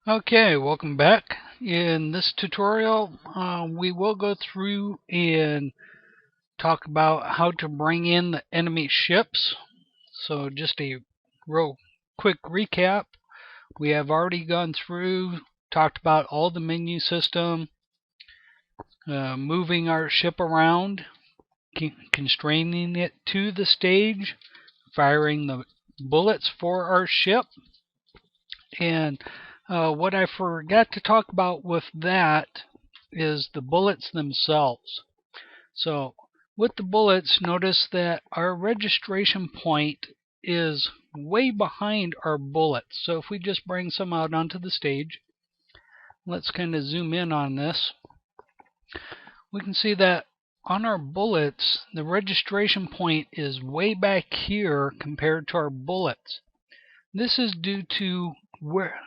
Okay, welcome back. In this tutorial, we will go through and talk about how to bring in the enemy ships. So just a real quick recap. We have already gone through, talked about all the menu system, moving our ship around, constraining it to the stage, firing the bullets for our ship, and what I forgot to talk about with that is the bullets themselves. So with the bullets, notice that our registration point is way behind our bullets. So if we just bring some out onto the stage, let's kind of zoom in on this. We can see that on our bullets, the registration point is way back here compared to our bullets. This is due to where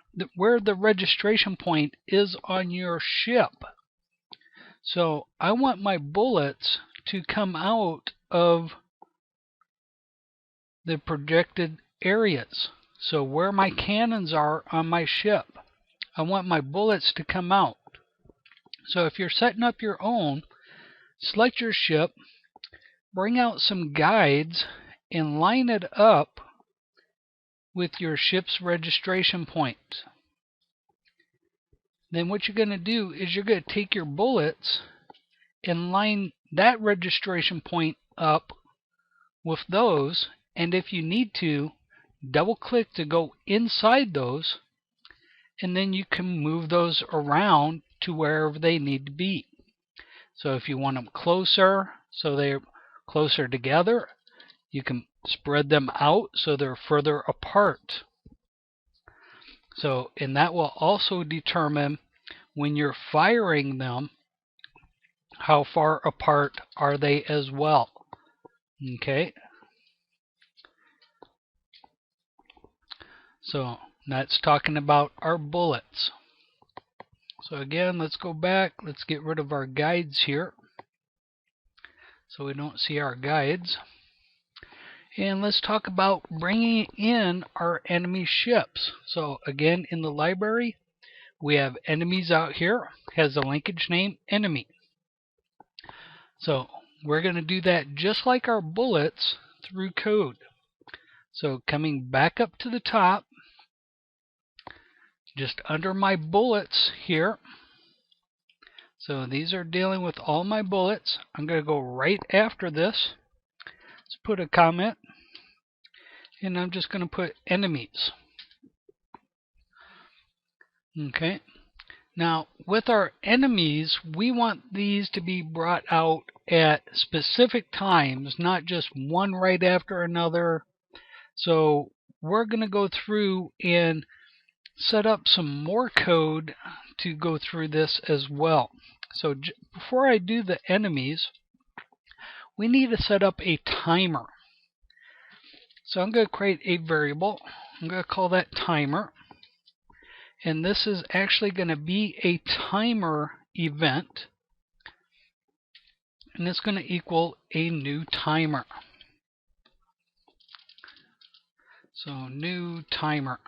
the registration point is on your ship. So I want my bullets to come out of the projected areas. So where my cannons are on my ship, I want my bullets to come out. So if you're setting up your own, select your ship, bring out some guides, and line it up with your ship's registration point. Then what you're going to do is you're going to take your bullets and line that registration point up with those, and if you need to, double click to go inside those, and then you can move those around to wherever they need to be. So if you want them closer, so they're closer together, you can spread them out so they're further apart. So, and that will also determine when you're firing them, how far apart are they as well. Okay. So that's talking about our bullets. So again, let's go back. Let's get rid of our guides here so we don't see our guides. And let's talk about bringing in our enemy ships. So again, in the library, we have enemies out here. Has a linkage name enemy. So we're going to do that just like our bullets through code. So coming back up to the top, just under my bullets here. So these are dealing with all my bullets. I'm going to go right after this. Let's put a comment. And I'm just going to put enemies. Okay. Now, with our enemies, we want these to be brought out at specific times, not just one right after another. So we're going to go through and set up some more code to go through this as well. So before I do the enemies, we need to set up a timer. So I'm going to create a variable. I'm going to call that timer. And this is actually going to be a timer event. And it's going to equal a new timer. So new timer.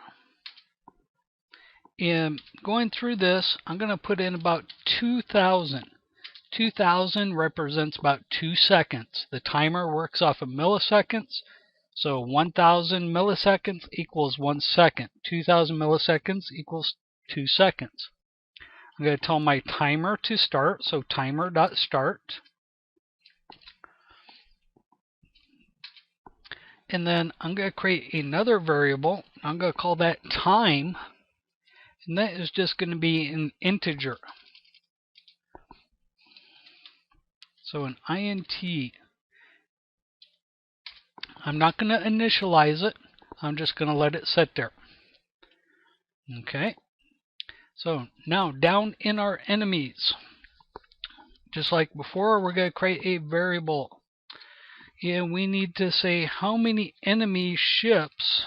And going through this, I'm going to put in about 2000. 2000 represents about 2 seconds. The timer works off of milliseconds. So 1000 milliseconds equals 1 second. 2000 milliseconds equals 2 seconds. I'm going to tell my timer to start. So timer.start. And then I'm going to create another variable. I'm going to call that time. And that is just going to be an integer. So an int. I'm not going to initialize it. I'm just going to let it sit there. Okay. So now down in our enemies, just like before, we're going to create a variable. And we need to say how many enemy ships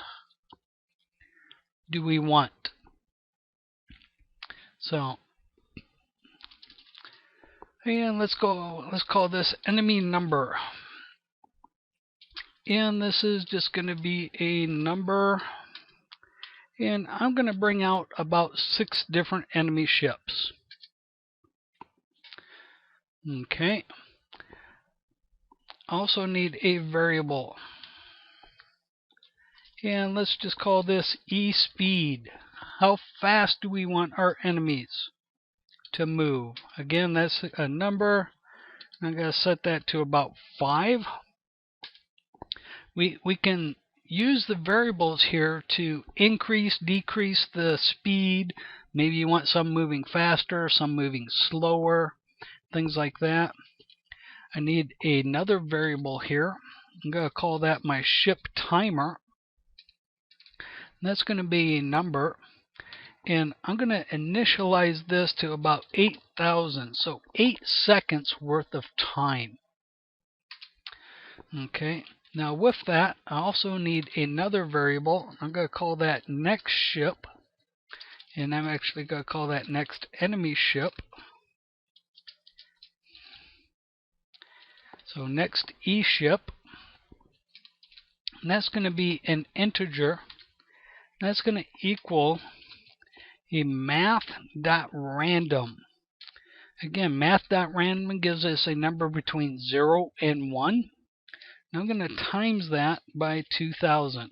do we want. So, and let's call this enemy number. And this is just going to be a number. And I'm going to bring out about 6 different enemy ships. Okay. Also need a variable. And let's just call this E-speed. How fast do we want our enemies to move? Again, that's a number. I'm going to set that to about 5. We can use the variables here to increase, decrease the speed. Maybe you want some moving faster, some moving slower, things like that. I need another variable here. I'm going to call that my ship timer. And that's going to be a number. And I'm going to initialize this to about 8,000. So 8 seconds worth of time. Okay. Now with that, I also need another variable. I'm going to call that next ship. And I'm actually going to call that next enemy ship. So next E ship. And that's going to be an integer. That's going to equal a math.random. Again, math.random gives us a number between 0 and 1. Now I'm going to times that by 2,000.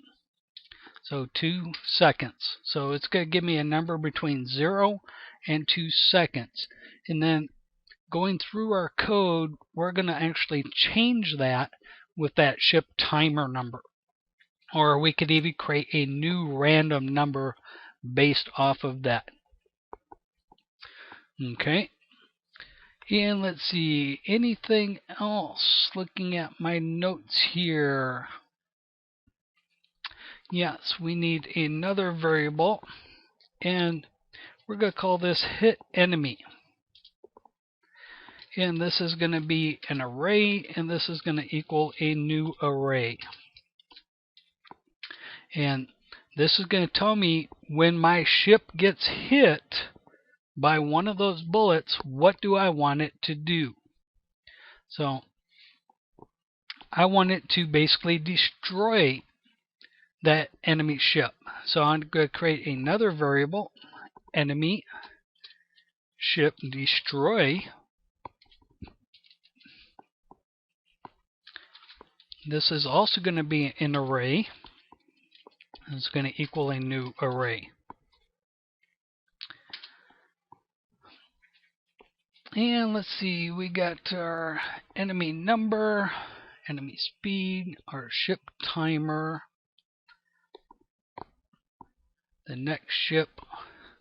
So 2 seconds. So it's going to give me a number between 0 and 2 seconds. And then going through our code, we're going to actually change that with that ship timer number. Or we could even create a new random number based off of that. Okay. And let's see, anything else? Looking at my notes here. Yes, we need another variable, and we're going to call this hit enemy. And this is going to be an array, and this is going to equal a new array. And this is going to tell me when my ship gets hit by one of those bullets, what do I want it to do? So I want it to basically destroy that enemy ship. So I'm going to create another variable, enemy ship destroy. This is also going to be an array. It's going to equal a new array. And let's see, we got our enemy number, enemy speed, our ship timer, the next ship,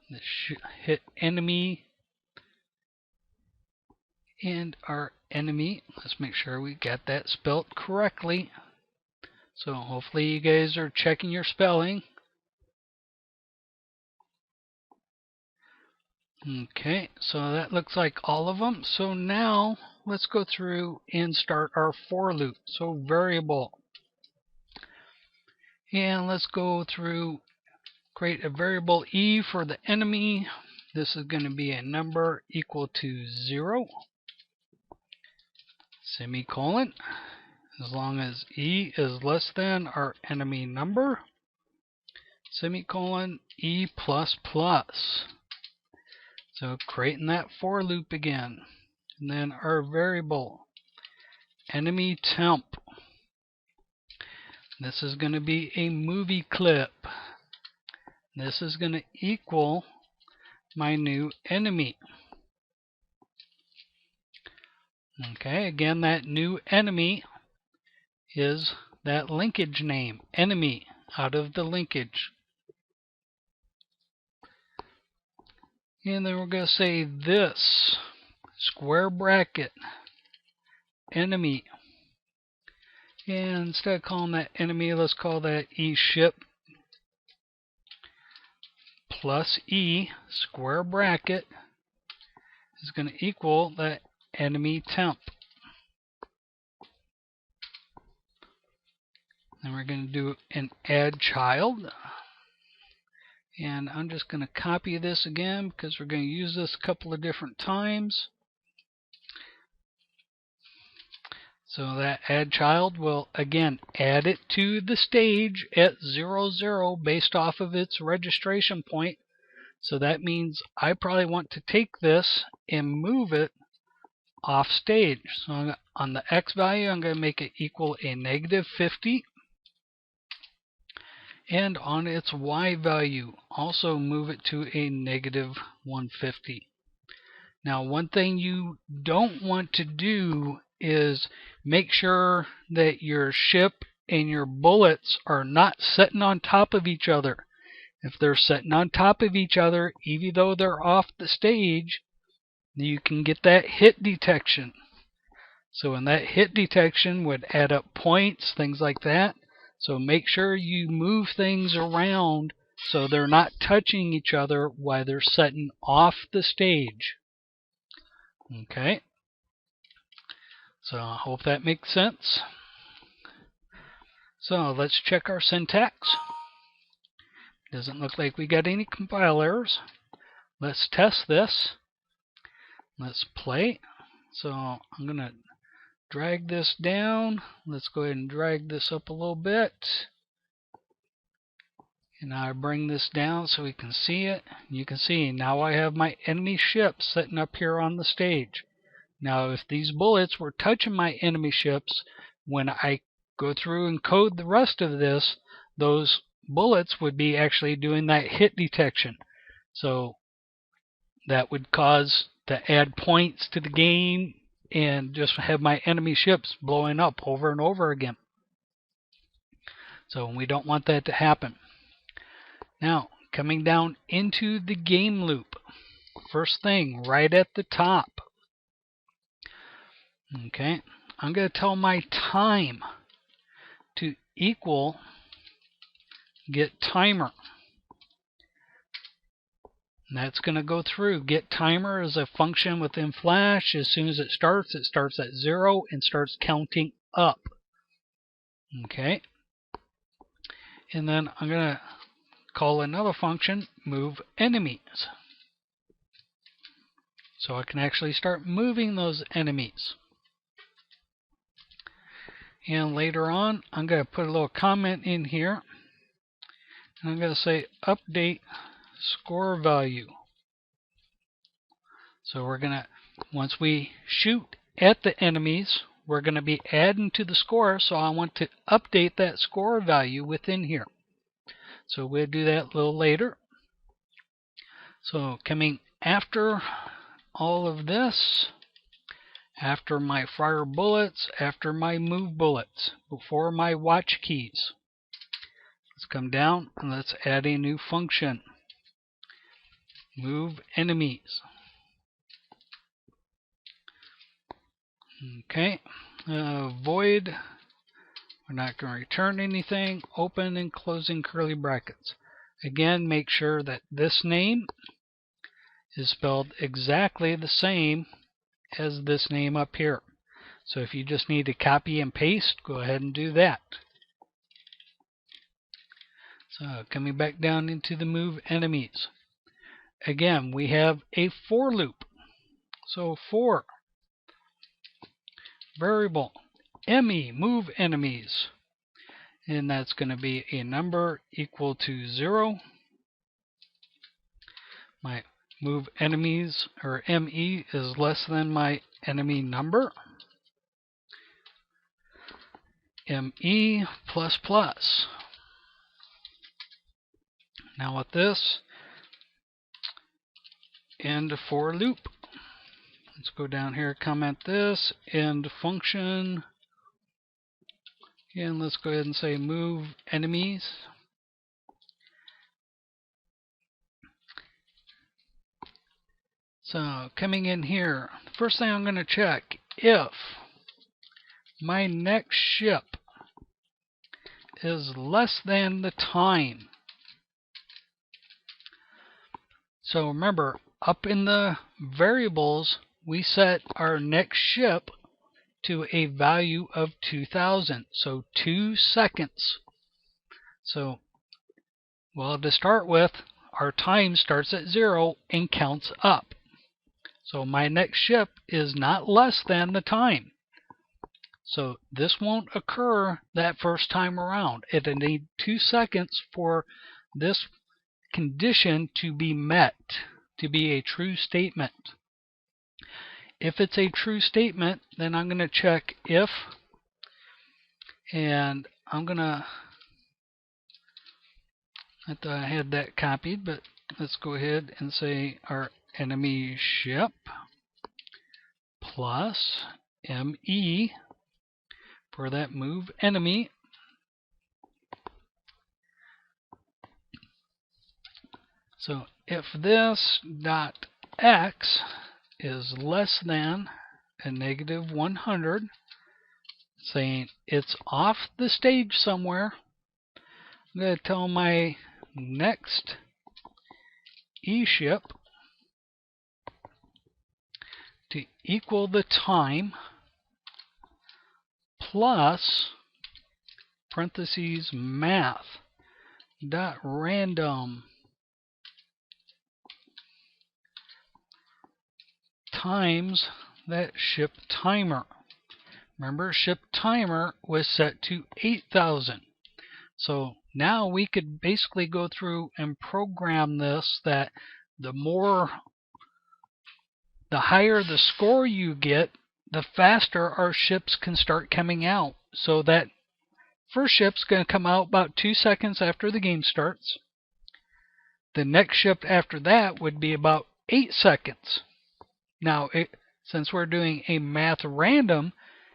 the hit enemy, and our enemy. Let's make sure we got that spelled correctly. So hopefully you guys are checking your spelling. Okay, so that looks like all of them. So now let's go through and start our for loop. So variable. And let's go through, create a variable E for the enemy. This is going to be a number equal to 0. Semicolon. As long as E is less than our enemy number. Semicolon E++. So creating that for loop again. And then our variable, enemy temp. This is going to be a movie clip. This is going to equal my new enemy. Okay, again, that new enemy is that linkage name, enemy, out of the linkage. And then we're going to say this, square bracket, enemy. And instead of calling that enemy, let's call that E-ship plus E, square bracket, is going to equal that enemy temp. Then we're going to do an add child. And I'm just going to copy this again because we're going to use this a couple of different times. So that add child will again add it to the stage at 0, 0 based off of its registration point. So that means I probably want to take this and move it off stage. So on the X value, I'm going to make it equal a -50. And on its Y value, also move it to a -150. Now, one thing you don't want to do is make sure that your ship and your bullets are not sitting on top of each other. If they're sitting on top of each other, even though they're off the stage, you can get that hit detection. So in that hit detection would add up points, things like that. So make sure you move things around so they're not touching each other while they're sitting off the stage. Okay, so I hope that makes sense. So let's check our syntax. Doesn't look like we got any compile errors. Let's test this. Let's play. So I'm going to drag this down. Let's go ahead and drag this up a little bit. And now I bring this down so we can see it. You can see now I have my enemy ships sitting up here on the stage. Now if these bullets were touching my enemy ships, when I go through and code the rest of this, those bullets would be actually doing that hit detection. So that would cause to add points to the game and just have my enemy ships blowing up over and over again. So we don't want that to happen. Now, coming down into the game loop. First thing, right at the top. Okay, I'm going to tell my time to equal get timer. And that's going to go through. Get timer is a function within Flash. As soon as it starts at 0 and starts counting up. Okay. And then I'm going to call another function, move enemies. So I can actually start moving those enemies. And later on, I'm going to put a little comment in here. And I'm going to say update score value. So we're going to, once we shoot at the enemies, we're going to be adding to the score. So I want to update that score value within here. So we'll do that a little later. So coming after all of this, after my fire bullets, after my move bullets, before my watch keys, let's come down and let's add a new function. Move enemies. Okay, void. We're not going to return anything. Open and closing curly brackets. Again, make sure that this name is spelled exactly the same as this name up here. So if you just need to copy and paste, go ahead and do that. So coming back down into the move enemies. Again, we have a for loop. So for variable me move enemies, and that's going to be a number equal to 0. My move enemies, or me, is less than my enemy number. Me plus plus. Now with this, end for loop. Let's go down here, comment this, end function, and let's go ahead and say move enemies. So coming in here, the first thing I'm going to check, if my next ship is less than the time. So remember, up in the variables, we set our next ship to a value of 2000, so 2 seconds. So, well, to start with, our time starts at 0 and counts up. So my next ship is not less than the time. So this won't occur that first time around. It'll need 2 seconds for this condition to be met, to be a true statement. If it's a true statement, then I'm going to check if, and I'm going to, I thought I had that copied, but let's go ahead and say our enemy ship plus ME for that move enemy. So if this dot X is less than a negative 100, saying it's off the stage somewhere, I'm going to tell my next E-ship to equal the time plus parentheses math dot random times that ship timer. Remember, ship timer was set to 8,000. So now we could basically go through and program this that the higher the score you get, the faster our ships can start coming out. So that first ship's going to come out about 2 seconds after the game starts. The next ship after that would be about 8 seconds. Now, since we're doing a math random,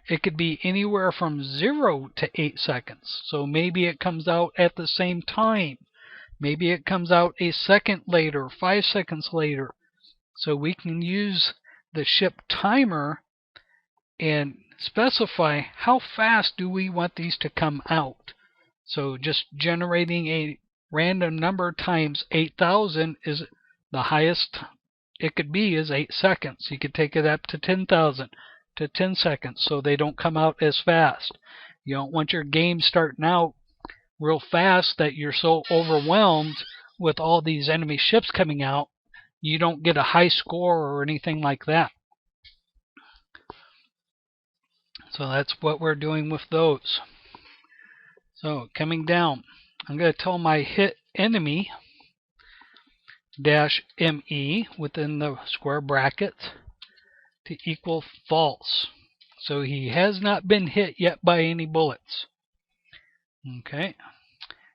it could be anywhere from 0 to 8 seconds. So maybe it comes out at the same time. Maybe it comes out a second later, 5 seconds later. So we can use the ship timer and specify how fast do we want these to come out. So just generating a random number times 8,000 is the highest it could be is 8 seconds. You could take it up to 10,000 to 10 seconds so they don't come out as fast. You don't want your game starting out real fast that you're so overwhelmed with all these enemy ships coming out, you don't get a high score or anything like that. So that's what we're doing with those. So coming down, I'm going to tell my hit enemy dash ME within the square brackets to equal false. So he has not been hit yet by any bullets. Okay.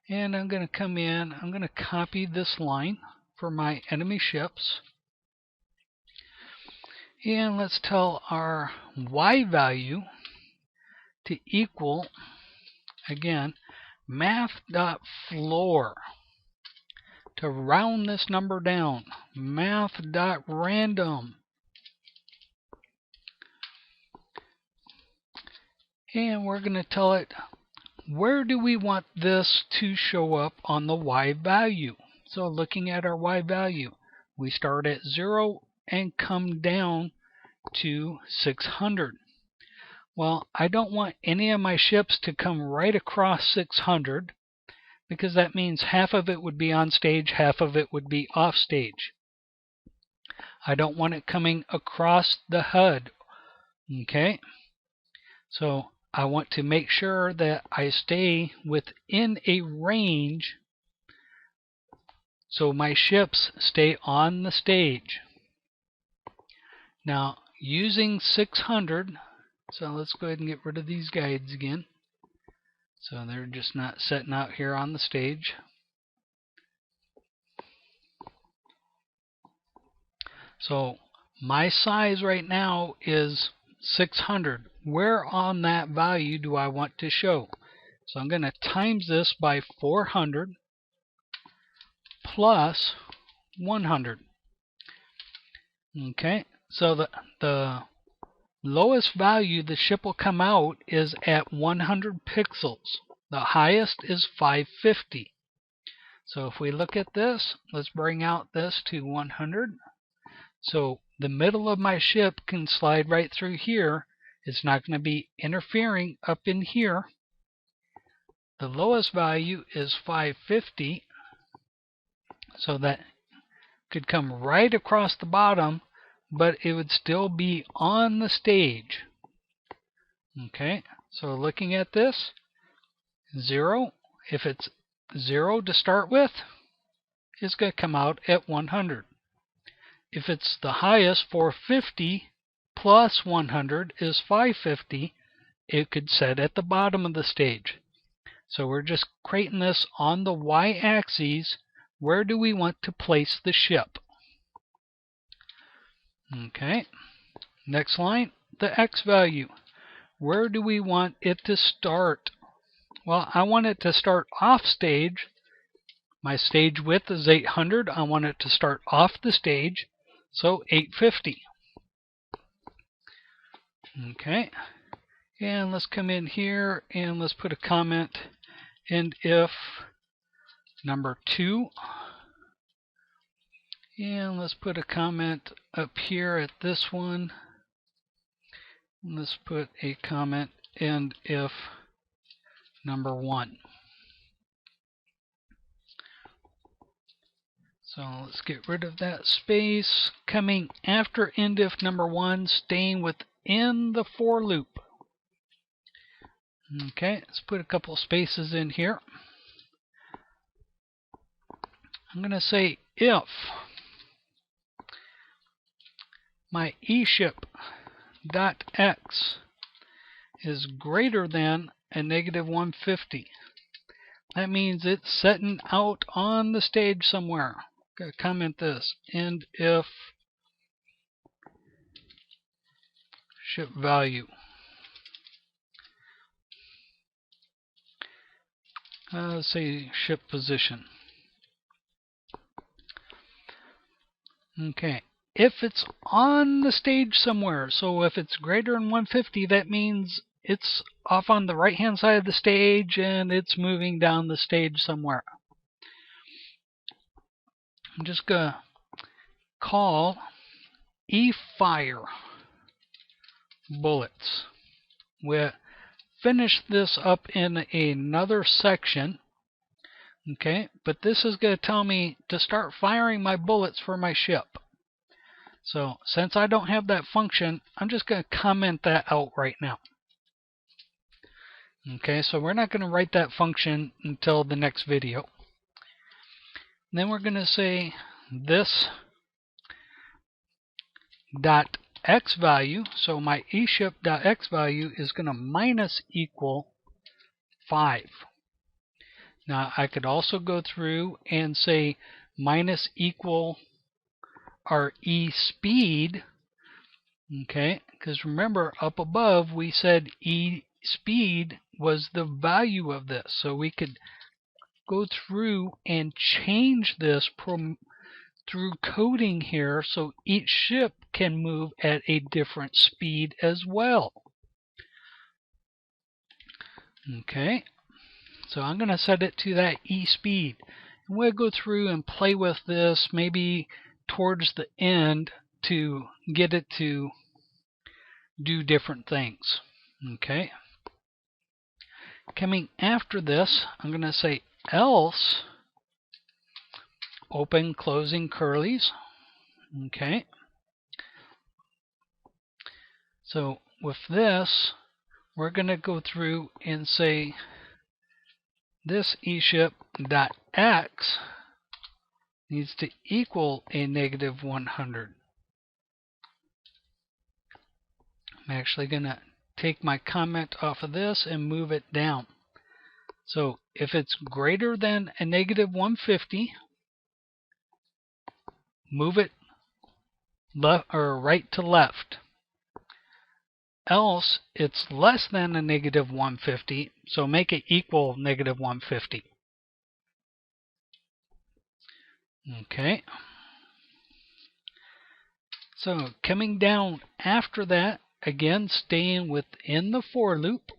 And I'm going to come in, I'm going to copy this line for my enemy ships. And let's tell our Y value to equal, again, math.floor. To round this number down, math.random. And we're going to tell it, where do we want this to show up on the Y value? So looking at our Y value, we start at 0 and come down to 600. Well, I don't want any of my ships to come right across 600 because that means half of it would be on stage, half of it would be off stage. I don't want it coming across the HUD. Okay? So I want to make sure that I stay within a range so my ships stay on the stage. Now, using 600, so let's go ahead and get rid of these guides again. So they're just not setting out here on the stage. So my size right now is 600. Where on that value do I want to show? So I'm going to times this by 400 plus 100. Okay, so the lowest value the ship will come out is at 100 pixels. The highest is 550. So if we look at this, let's bring out this to 100. So the middle of my ship can slide right through here. It's not going to be interfering up in here. The lowest value is 550. So that could come right across the bottom, but it would still be on the stage. Okay, so looking at this, 0, if it's 0 to start with, it's going to come out at 100. If it's the highest, 450 plus 100 is 550, it could set at the bottom of the stage. So we're just creating this on the y-axis. Where do we want to place the ship? Okay, next line, the x value. Where do we want it to start? Well, I want it to start off stage. My stage width is 800. I want it to start off the stage, so 850. Okay, and let's come in here and let's put a comment. And if number 2, and let's put a comment up here at this one. Let's put a comment, and if number 1. So let's get rid of that space. Coming after end if number 1, staying within the for loop. Okay, let's put a couple spaces in here. I'm going to say if my eShip.x is greater than a negative 150. That means it's setting out on the stage somewhere. Gotta comment this. And if ship value, let's say ship position. Okay, if it's on the stage somewhere, so if it's greater than 150, that means it's off on the right hand side of the stage and it's moving down the stage somewhere. I'm just gonna call eFire bullets. We'll finish this up in another section. Okay, but this is going to tell me to start firing my bullets for my ship. So since I don't have that function, I'm just going to comment that out right now. Okay, so we're not going to write that function until the next video. And then we're going to say this dot x value. So my eShip.x value is going to minus equal 5. Now I could also go through and say minus equal our eSpeed. Okay, because remember up above we said eSpeed was the value of this. So we could go through and change this through coding here so each ship can move at a different speed as well. Okay, so I'm going to set it to that eSpeed. And we'll go through and play with this maybe towards the end to get it to do different things. Okay, coming after this, I'm going to say else open closing curlies. Okay, so with this we're going to go through and say this eShip.x needs to equal a negative 100. I'm actually going to take my comment off of this and move it down. So if it's greater than a negative 150, move it left or right to left. Else it's less than a negative 150, so make it equal negative 150. Okay. So coming down after that, again staying within the for loop,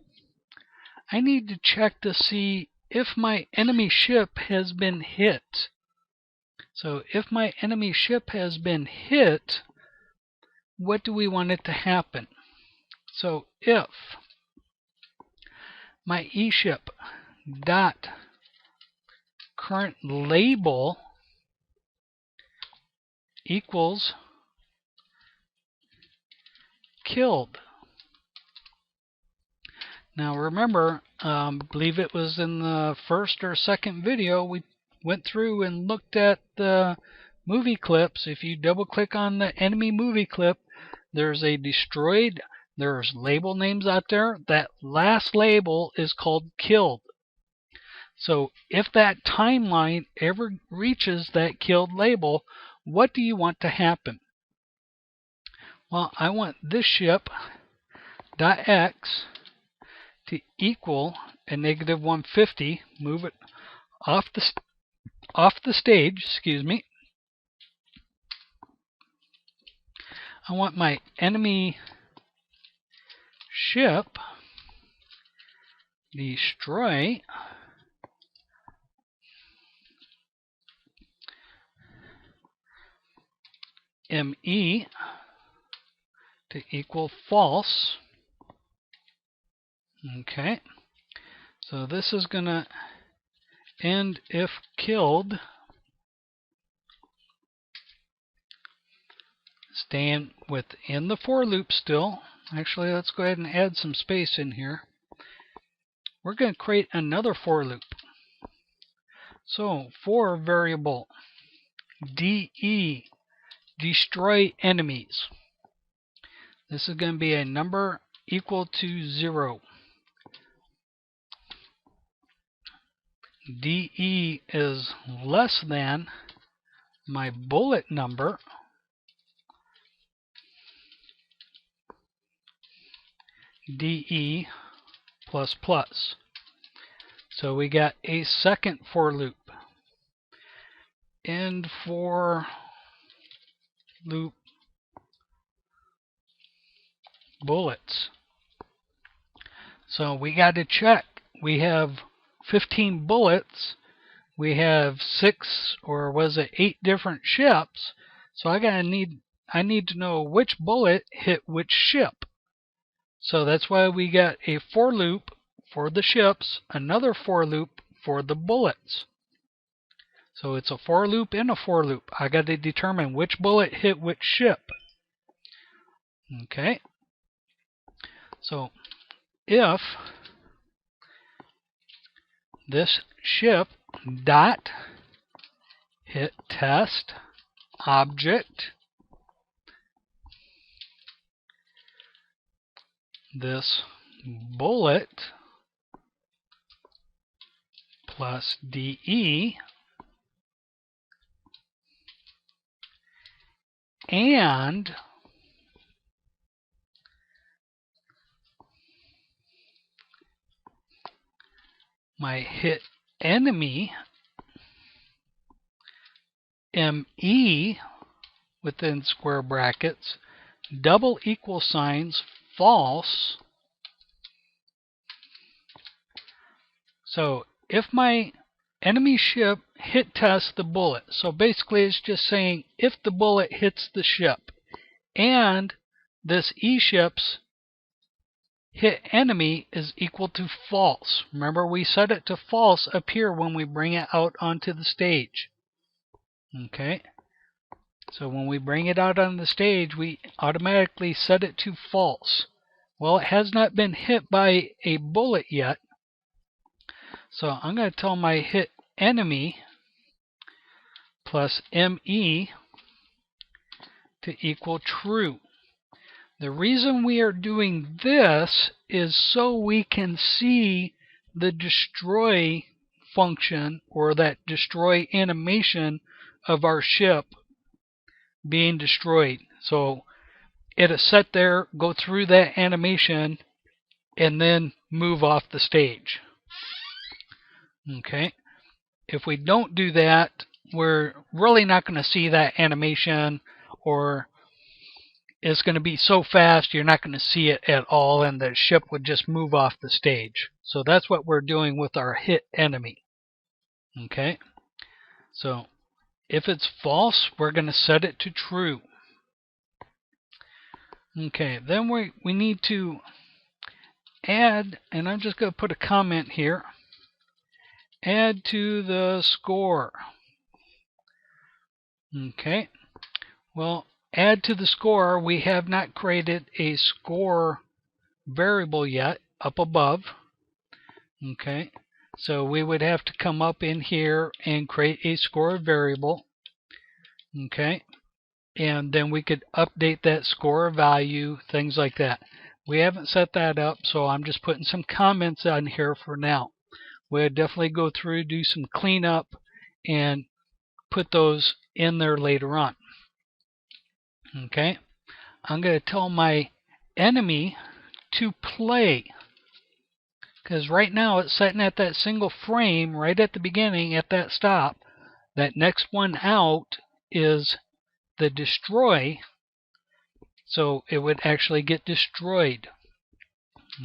I need to check to see if my enemy ship has been hit. So if my enemy ship has been hit, what do we want it to happen? So if my eShip dot current label equals killed, Now remember, believe it was in the first or second video, we went through and looked at the movie clips. If you double click on the enemy movie clip, there's a destroyed, there's label names out there. That last label is called killed. So if that timeline ever reaches that killed label, what do you want to happen? Well, I want this ship dot x to equal a negative 150. Move it off the stage. Excuse me. I want my enemy ship destroy ME to equal false. Okay, so this is going to end if killed. Staying within the for loop still. Actually, let's go ahead and add some space in here. We're going to create another for loop. So for variable DE, destroy enemies. This is going to be a number equal to 0. DE is less than my bullet number DE plus plus. So we got a second for loop. End for loop bullets. So we got to check. We have 15 bullets. We have 6 or was it 8 different ships. So I need to know which bullet hit which ship. So that's why we got a for loop for the ships, another for loop for the bullets. So it's a for loop and a for loop. I got to determine which bullet hit which ship. Okay. So if this ship dot hit test object, this bullet plus DE and my hit enemy ME within square brackets, double equal signs, false. So if my enemy ship hit tests the bullet, so basically it's just saying if the bullet hits the ship and this E ship's hit enemy is equal to false. Remember, we set it to false up here when we bring it out onto the stage. Okay, so when we bring it out on the stage, we automatically set it to false. Well, it has not been hit by a bullet yet, so I'm going to tell my hit enemy plus ME to equal true. The reason we are doing this is so we can see the destroy function or that destroy animation of our ship being destroyed. So it'll sit there, go through that animation, and then move off the stage. Okay. If we don't do that, we're really not going to see that animation, or it's going to be so fast you're not going to see it at all, and the ship would just move off the stage. So that's what we're doing with our hit enemy. Okay, so if it's false, we're going to set it to true. Okay, then we need to add, and I'm just going to put a comment here, add to the score. Okay, well, add to the score, we have not created a score variable yet. up above. Okay, so we would have to come up in here and create a score variable. Okay, and then we could update that score value, things like that. We haven't set that up, so I'm just putting some comments on here for now. We'll definitely go through, do some cleanup, and put those in there later on. Okay, I'm going to tell my enemy to play, because right now it's setting at that single frame right at the beginning at that stop. That next one out is the destroy, so it would actually get destroyed.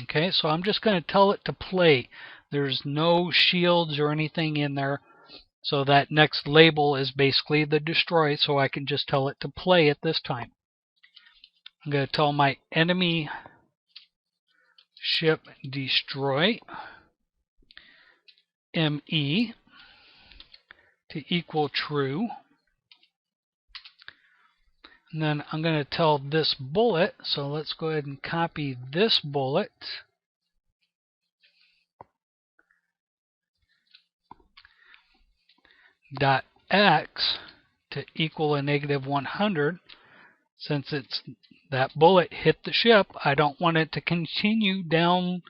Okay, so I'm just going to tell it to play. There's no shields or anything in there, so that next label is basically the destroy, so I can just tell it to play at this time. I'm going to tell my enemy ship destroy ME to equal true. And then I'm going to tell this bullet, so let's go ahead and copy this bullet. Dot X to equal a negative 100. Since it's that bullet hit the ship, I don't want it to continue down,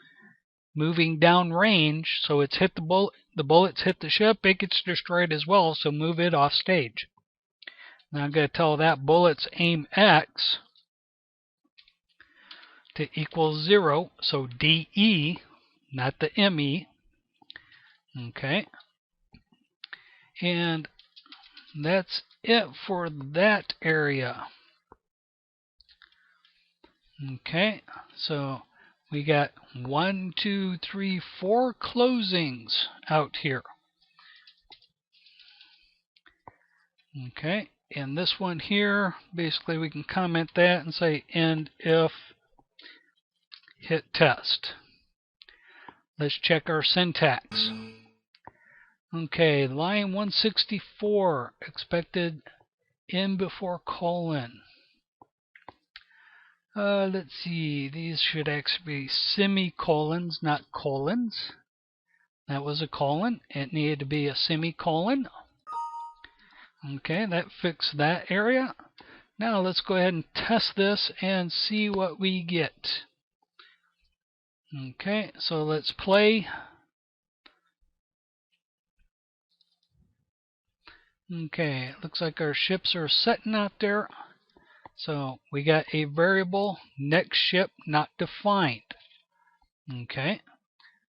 moving down range. So it's hit the bullet. The bullets hit the ship, it gets destroyed as well. So move it off stage. Now I'm going to tell that bullet's aim X to equal 0. So DE, not the ME. Okay. And that's it for that area. Okay, so we got 1, 2, 3, 4 closings out here. Okay, and this one here, basically we can comment that and say end if hit test. Let's check our syntax. Okay, line 164, expected in before colon. Let's see, these should actually be semicolons, not colons. That was a colon. It needed to be a semicolon. Okay, that fixed that area. Now let's go ahead and test this and see what we get. Okay, so let's play. Okay, looks like our ships are setting out there. So we got a variable next ship not defined. Okay,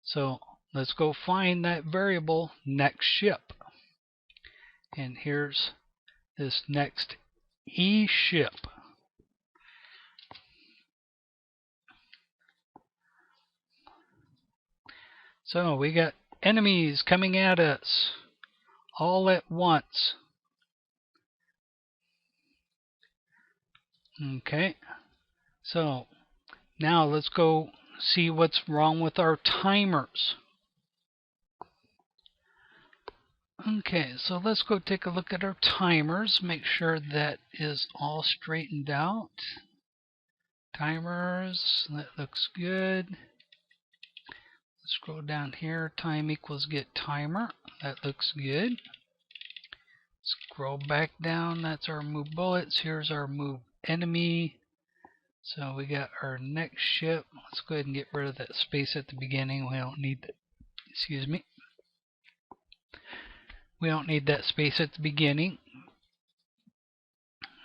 so let's go find that variable next ship. And here's this next E ship. So we got enemies coming at us all at once. Okay, so now let's go see what's wrong with our timers. Okay, so let's go take a look at our timers, make sure that is all straightened out. Timers, that looks good. Let's scroll down here, time equals get timer, that looks good. Scroll back down, that's our move bullets, here's our move enemy. So we got our next ship. Let's go ahead and get rid of that space at the beginning. We don't need that. Excuse me. We don't need that space at the beginning.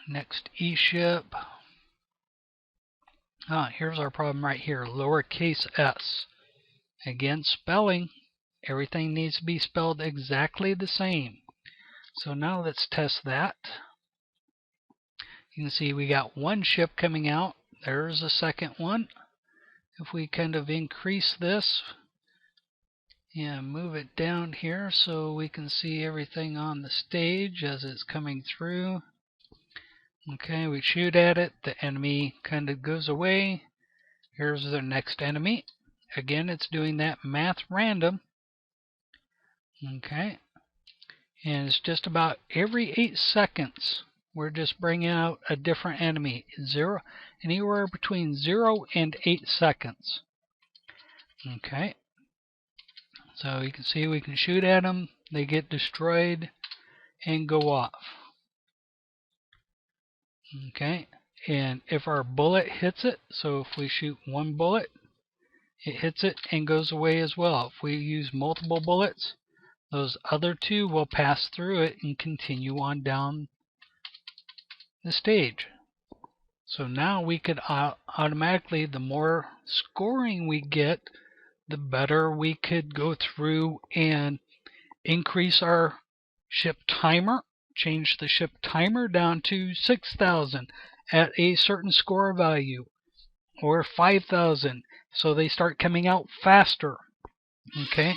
Next E ship. Here's our problem right here. Lowercase s. Again, spelling. Everything needs to be spelled exactly the same. So now let's test that. You can see we got one ship coming out. There's a second one. If we kind of increase this and move it down here so we can see everything on the stage as it's coming through. Okay, we shoot at it. The enemy kind of goes away. Here's the next enemy. Again, it's doing that math random. Okay, and it's just about every 8 seconds. We're just bringing out a different enemy. Anywhere between 0 and 8 seconds. Okay, so you can see we can shoot at them, they get destroyed and go off. Okay, and if our bullet hits it, so if we shoot one bullet, it hits it and goes away as well. If we use multiple bullets, those other two will pass through it and continue on down the stage. So now we could automatically, the more scoring we get, the better we could go through and increase our ship timer, change the ship timer down to 6,000 at a certain score value, or 5,000, so they start coming out faster. Okay.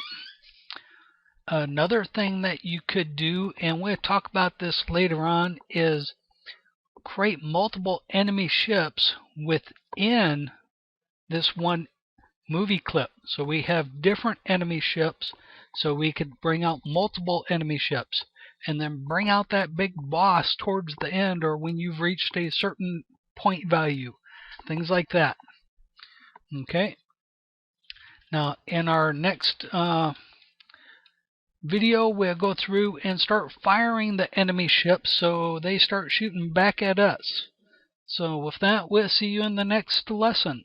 Another thing that you could do, and we'll talk about this later on, is create multiple enemy ships within this one movie clip. So we have different enemy ships, so we could bring out multiple enemy ships and then bring out that big boss towards the end, or when you've reached a certain point value, things like that. Okay, now in our next video, we'll go through and start firing the enemy ships so they start shooting back at us. So with that, we'll see you in the next lesson.